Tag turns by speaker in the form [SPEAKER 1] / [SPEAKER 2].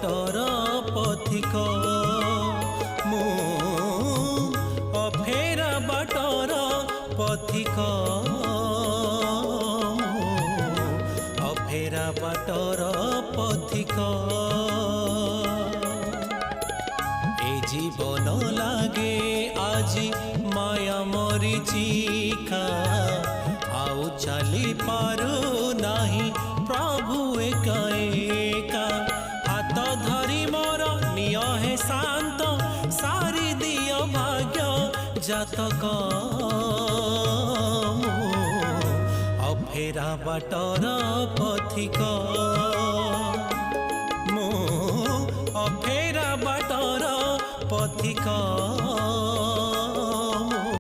[SPEAKER 1] Water पथिक मु अफेरा water पथिक अफेरा बाटर पथिक ए जीवन लागे आजी माया मरीचिका आउ चली पारू नाही प्रभु एका एका हाथ धरी मोर निय हे शांत सारी दियो भाग्य जातक अफेरा बाटर पथिक मो अफेरा बाटर पथिक।